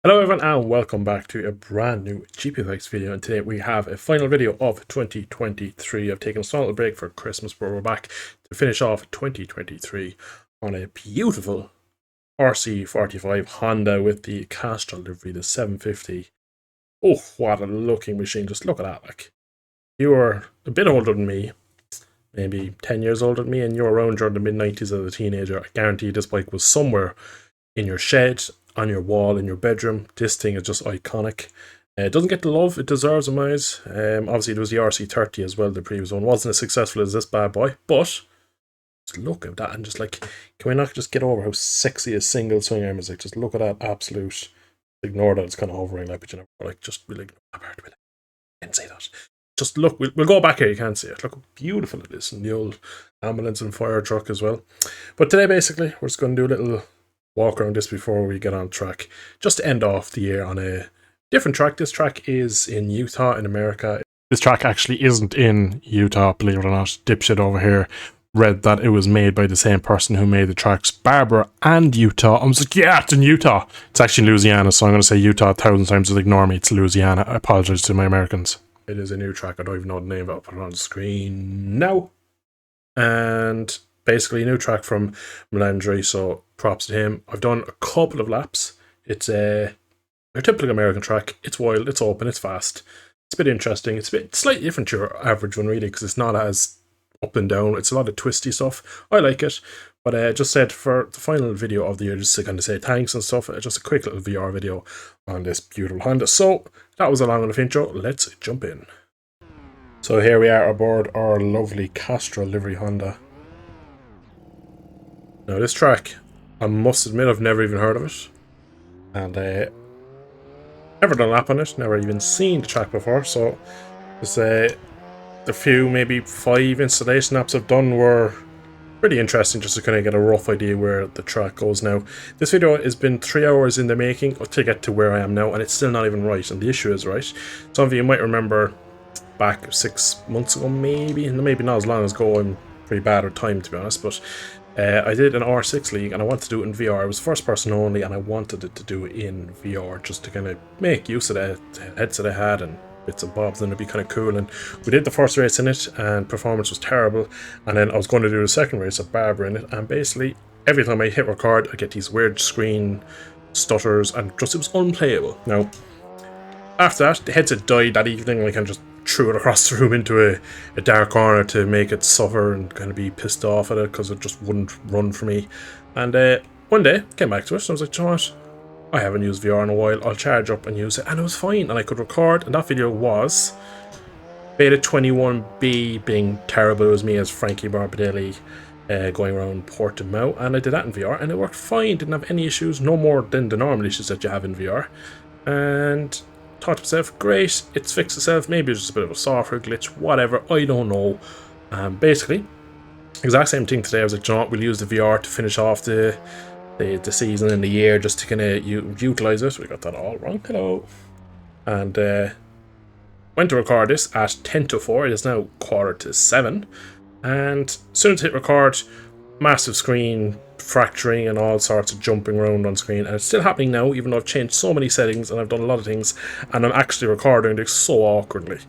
Hello everyone and welcome back to a brand new GPFX video, and today we have a final video of 2023. I've taken a small little break for Christmas, but we're back to finish off 2023 on a beautiful RC45 Honda with the Castrol livery, the 750. Oh, what a looking machine, just look at that. Like, you are a bit older than me, maybe 10 years older than me, and you're around during the mid-90s as a teenager. I guarantee this bike was somewhere in your shed, on your wall, in your bedroom. This thing is just iconic. It doesn't get the love it deserves in my eyes. Obviously, there was the RC30 as well. The previous one wasn't as successful as this bad boy, but just look at that and just like, can we not just get over how sexy a single swing arm is? Like, just look at that absolute. Ignore that it's kind of hovering, like, but you know, like, just really ignore that part of it. I can't say that. Just look, we'll go back here, you can't see it. Look how beautiful it is, and the old ambulance and fire truck as well. But today, basically, we're just going to do a little walk around this before we get on track, just to end off the year on a different track. This track is in Utah in America. This track actually isn't in Utah, believe it or not. Dipshit over here read that it was made by the same person who made the tracks Barbara and Utah. I was like, yeah, it's in Utah. It's actually in Louisiana, so I'm going to say Utah 1,000 times. Just ignore me, it's Louisiana. I apologize to my Americans. It is a new track. I don't even know the name, but I'll put it on the screen now. And basically a new track from Melandri, so props to him. I've done a couple of laps. It's a typical American track. It's wild, it's open, it's fast. It's a bit interesting. It's a bit slightly different to your average one, really, because it's not as up and down. It's a lot of twisty stuff. I like it. But I just said for the final video of the year, just to kind of say thanks and stuff, just a quick little VR video on this beautiful Honda. So that was a long enough intro. Let's jump in. So here we are aboard our lovely Castrol livery Honda. Now this track, I must admit I've never even heard of it, and never done a lap on it, never even seen the track before, so just the few, maybe 5 installation laps I've done were pretty interesting, just to kind of get a rough idea where the track goes now. This video has been 3 hours in the making to get to where I am now, and it's still not even right, and the issue is, right, some of you might remember back 6 months ago, maybe not as long ago. I'm pretty bad with time, to be honest, but I did an R6 league and I wanted to do it in VR. It was first person only, and I wanted it to do it in VR just to kind of make use of the headset I had and bits and bobs, and it'd be kind of cool. And we did the first race in it and performance was terrible, and then I was going to do the second race of Barbara in it, and basically every time I hit record I get these weird screen stutters and just, it was unplayable. Now after that, the headset died that evening, and I kind of just threw it across the room into a dark corner to make it suffer and kind of be pissed off at it because it just wouldn't run for me. And one day, came back to it and I was like, you know what? I haven't used VR in a while, I'll charge up and use it. And it was fine, and I could record, and that video was Beta 21B being terrible. It was me as Frankie Morbidelli going around Portimao, and I did that in VR and it worked fine, didn't have any issues, no more than the normal issues that you have in VR. And thought to myself, great, it's fixed itself, maybe it's just a bit of a software glitch, whatever, I don't know. Basically, exact same thing today. I was like, you know what, we'll use the VR to finish off the season and the year, just to kind of utilise it. We got that all wrong, hello. And went to record this at 10 to 4, it is now 6:45, and as soon as I hit record, massive screen fracturing and all sorts of jumping around on screen, and it's still happening now, even though I've changed so many settings and I've done a lot of things, and I'm actually recording this so awkwardly.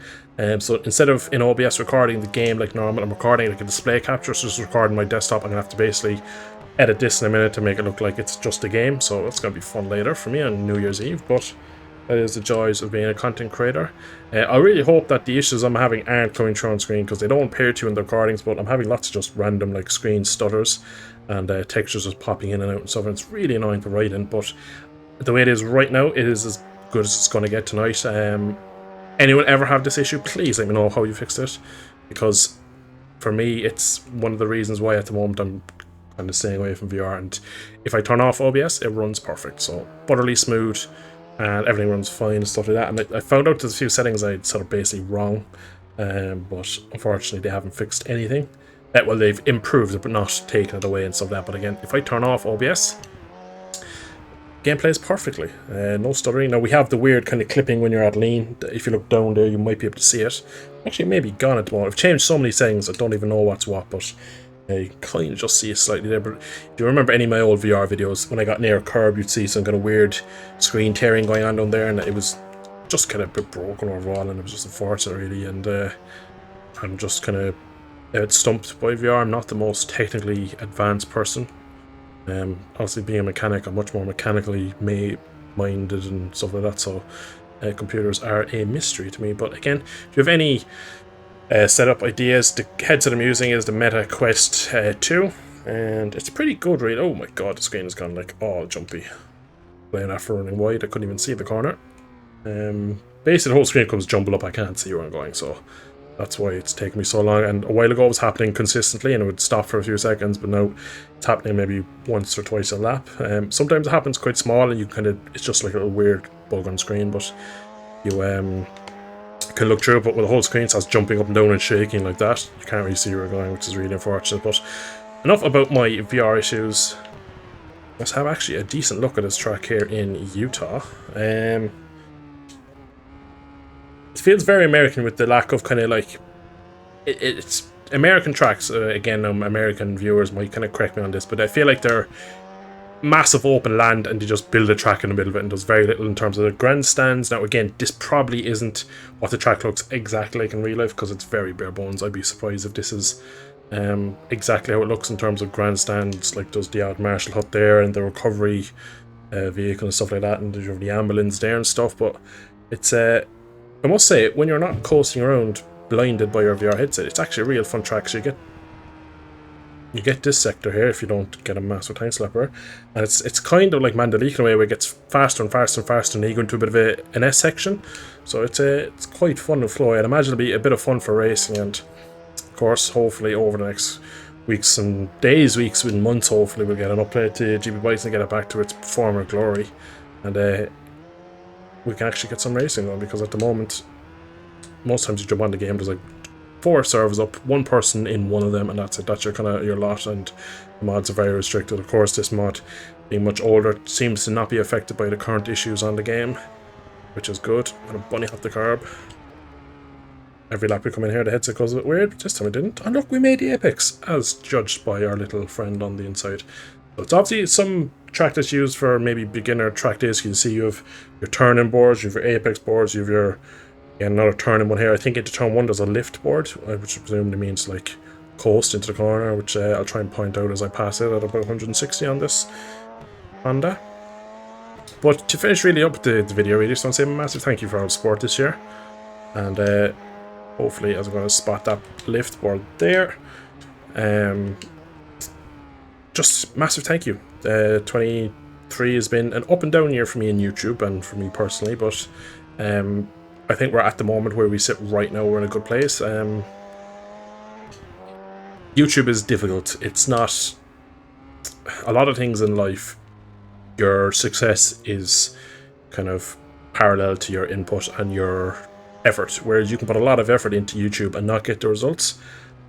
So instead of in OBS recording the game like normal, I'm recording like a display capture, so just recording my desktop. I'm gonna have to basically edit this in a minute to make it look like it's just a game, so it's gonna be fun later for me on New Year's Eve, but that is the joys of being a content creator. I really hope that the issues I'm having aren't coming through on screen, because they don't appear to in the recordings, but I'm having lots of just random like screen stutters and textures just popping in and out and stuff, and it's really annoying to write in, but the way it is right now, it is as good as it's going to get tonight. Anyone ever have this issue, please let me know how you fixed it, because for me it's one of the reasons why at the moment I'm kind of staying away from VR. And if I turn off OBS, it runs perfect, so butterly smooth and everything runs fine and stuff like that. And I found out there's a few settings I'd sort of basically wrong, but unfortunately they haven't fixed anything. Well, they've improved it but not taken it away and stuff like that. But again, if I turn off OBS, game plays perfectly, no stuttering. Now we have the weird kind of clipping when you're at lean. If you look down there, you might be able to see it. Actually, it may be gone at the moment. I've changed so many settings I don't even know what's what, but You kind of just see it slightly there, but if you remember any of my old VR videos, when I got near a curb, you'd see some kind of weird screen tearing going on down there, and it was just kind of a bit broken overall, and it was just unfortunate, really. And I'm just kind of stumped by VR. I'm not the most technically advanced person. Obviously, being a mechanic, I'm much more mechanically minded and stuff like that, so computers are a mystery to me. But again, if you have any setup ideas, the headset I'm using is the Meta Quest 2, and it's pretty good, really. Oh my god, the screen has gone like all jumpy. Playing after running wide, I couldn't even see the corner. Basically, the whole screen comes jumbled up. I can't see where I'm going, so that's why it's taken me so long. And a while ago it was happening consistently and it would stop for a few seconds, but now it's happening maybe once or twice a lap. Sometimes it happens quite small and you kind of, it's just like a little weird bug on screen, but you can look through it. But with the whole screen starts jumping up and down and shaking like that, you can't really see where you're going, which is really unfortunate. But enough about my VR issues. Let's have actually a decent look at this track here in Utah. It feels very American with the lack of kind of like it's American tracks. Again, American viewers might kind of correct me on this, but I feel like they're massive open land and they just build a track in the middle of it and does very little in terms of the grandstands. Now again, this probably isn't what the track looks exactly like in real life because it's very bare bones. I'd be surprised if this is exactly how it looks in terms of grandstands. Like does the odd Marshall hut there and the recovery vehicle and stuff like that, and there's the ambulance there and stuff. But it's I must say, when you're not coasting around blinded by your VR headset, it's actually a real fun track. So you get this sector here if you don't get a massive time slapper, and it's kind of like Mandalika in a way where it gets faster and faster and faster, and then you go into a bit of an S section. So it's quite fun and flowy. I'd imagine it'll be a bit of fun for racing, and of course, hopefully over the next weeks and weeks and months, hopefully we'll get an update to GB Bikes and get it back to its former glory, and we can actually get some racing on, because at the moment, most times you jump on the game, there's like 4 servers up, 1 person in one of them, and that's it. That's your kind of your lot, and the mods are very restricted. Of course, this mod, being much older, seems to not be affected by the current issues on the game, which is good. I'm gonna bunny hop the curb. Every lap we come in here, the headset goes a bit weird, but this time it didn't. And look, we made the apex, as judged by our little friend on the inside. So it's obviously some track that's used for maybe beginner track days. You can see you have your turning boards, you have your apex boards, you have your another turning one here. I think into turn 1 there's a lift board, which presumably means like coast into the corner, which I'll try and point out as I pass it at about 160 on this Honda. But to finish really up the video, I just want to say a massive thank you for all the support this year, and hopefully as I'm going to spot that lift board there, just massive thank you. 23 has been an up and down year for me in YouTube and for me personally, but I think we're at the moment where we sit right now, we're in a good place. YouTube is difficult. It's not a lot of things in life. Your success is kind of parallel to your input and your effort, whereas you can put a lot of effort into YouTube and not get the results,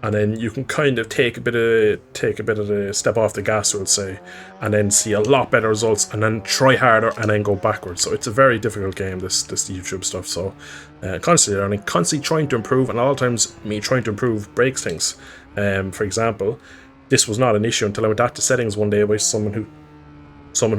and then you can kind of take a bit of the step off the gas, we'll say, and then see a lot better results, and then try harder and then go backwards. So it's a very difficult game, this YouTube stuff. So constantly learning, constantly trying to improve, and a lot of times me trying to improve breaks things. For example, this was not an issue until I went back to settings one day by someone who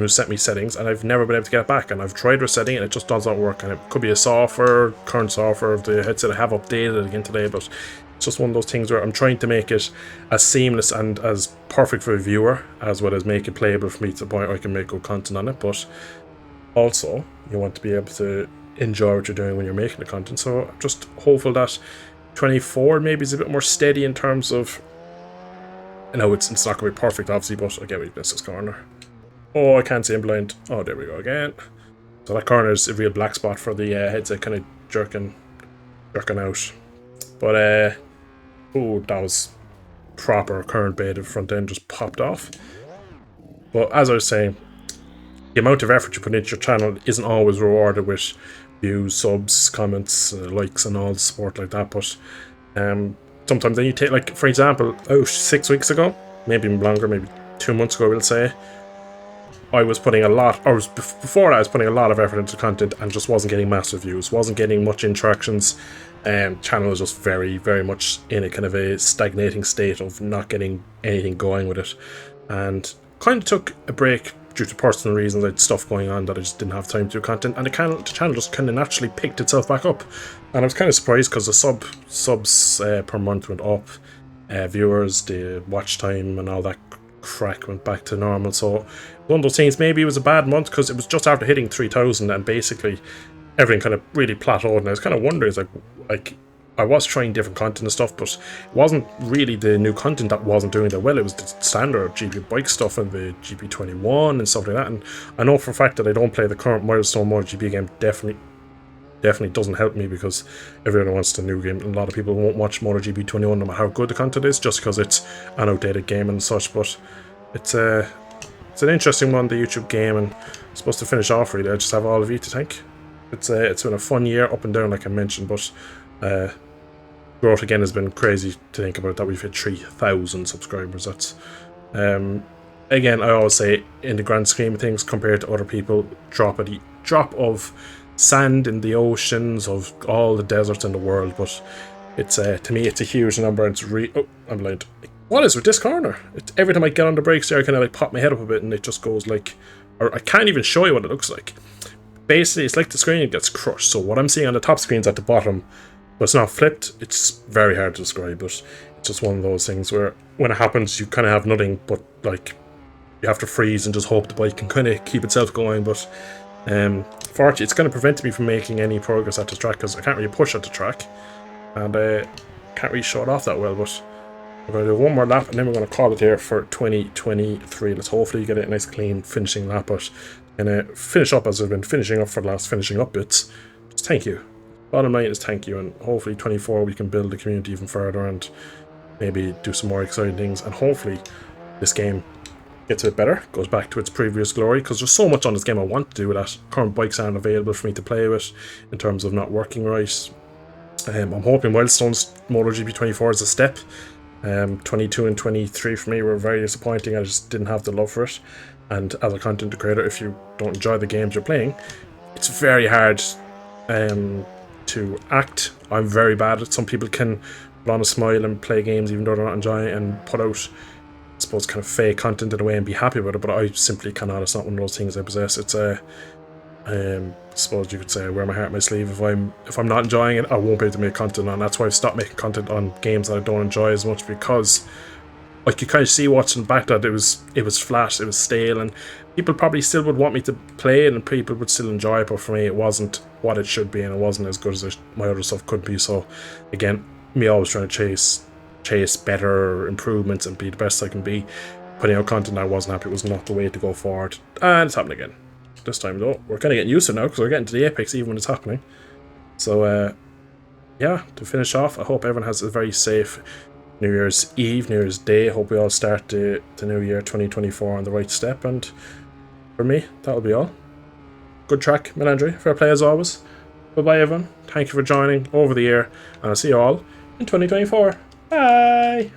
sent me settings, and I've never been able to get it back, and I've tried resetting it and it just does not work. And it could be a current software of the headset. I have updated it again today, but it's just one of those things where I'm trying to make it as seamless and as perfect for a viewer, as well as make it playable for me to the point where I can make good content on it. But also, you want to be able to enjoy what you're doing when you're making the content. So I'm just hopeful that 24 maybe is a bit more steady in terms of, I know it's not going to be perfect, obviously, but I get we missed this corner. Oh, I can't see him blind. Oh, there we go again. So that corner is a real black spot for the headset kind of jerking out. But oh, that was proper current bait. The front end just popped off. But as I was saying, the amount of effort you put into your channel isn't always rewarded with views, subs, comments, likes, and all the support like that. But sometimes then you take, like, for example, 6 weeks ago, maybe even longer, maybe 2 months ago, we'll say, I was putting a lot, or before I was putting a lot of effort into content and just wasn't getting massive views, wasn't getting much interactions. Channel is just very, very much in a kind of a stagnating state of not getting anything going with it, and kind of took a break due to personal reasons. I had stuff going on that I just didn't have time to do content, and the channel just kind of naturally picked itself back up, and I was kind of surprised because the subs per month went up, viewers, the watch time and all that crack went back to normal. So one of those things, maybe it was a bad month because it was just after hitting 3,000 and basically everything kind of really plateaued, and I was kind of wondering, like I was trying different content and stuff, but it wasn't really the new content that wasn't doing that well. It was the standard GP bike stuff and the GP21 and stuff like that, and I know for a fact that I don't play the current Milestone MotoGP game. Definitely doesn't help me because everyone wants the new game. A lot of people won't watch MotoGP 21 no matter how good the content is, just because it's an outdated game and such. But it's an interesting one, the YouTube game, and I'm supposed to finish off really. I just have all of you to thank. It's been a fun year, up and down like I mentioned, but growth again has been crazy to think about, that we've hit 3,000 subscribers. That's again, I always say, in the grand scheme of things, compared to other people, drop of sand in the oceans of all the deserts in the world, but it's to me it's a huge number, and it's oh, I'm blind. What is with this corner? Every time I get on the brakes there, I kind of like pop my head up a bit and it just goes like, or I can't even show you what it looks like. Basically it's like the screen gets crushed, so what I'm seeing on the top screen's at the bottom, but it's not flipped. It's very hard to describe, but it's just one of those things where when it happens you kind of have nothing but like, you have to freeze and just hope the bike can kind of keep itself going. But fortunately, it's going to prevent me from making any progress at the track because I can't really push at the track, and can't really show it off that well. But we're going to do one more lap, and then we're going to call it here for 2023. Let's hopefully get a nice clean finishing lap. But finish up as I've been finishing up for the last finishing up bits. Just thank you. Bottom line is thank you, and hopefully 24 we can build the community even further and maybe do some more exciting things, and hopefully this game gets a bit better, goes back to its previous glory, because there's so much on this game I want to do with that. Current bikes aren't available for me to play with in terms of not working right. I'm hoping Wildstone's MotoGP 24 is a step. 22 and 23 for me were very disappointing. I just didn't have the love for it, and as a content creator, if you don't enjoy the games you're playing, it's very hard to act. I'm very bad at it. Some people can put on a smile and play games even though they're not enjoying it, and put out, I suppose, kind of fake content in a way and be happy with it, but I simply cannot. It's not one of those things I possess. It's I suppose you could say I wear my heart on my sleeve. If I'm not enjoying it, I won't be able to make content on. That's why I've stopped making content on games that I don't enjoy as much, because like you kind of see watching back that it was flat, it was stale, and people probably still would want me to play it and people would still enjoy it, but for me it wasn't what it should be, and it wasn't as good as my other stuff could be. So again, me always trying to chase better improvements and be the best I can be, putting out content I wasn't happy was not the way to go forward, and it's happening again. This time though, we're kind of getting used to it now because we're getting to the apex even when it's happening. So yeah, to finish off, I hope everyone has a very safe New Year's Eve, New Year's Day. I hope we all start the new year 2024 on the right step, and for me, that'll be all. Good track, Melandri. Fair play as always. Bye-bye, everyone. Thank you for joining over the year, and I'll see you all in 2024. Bye!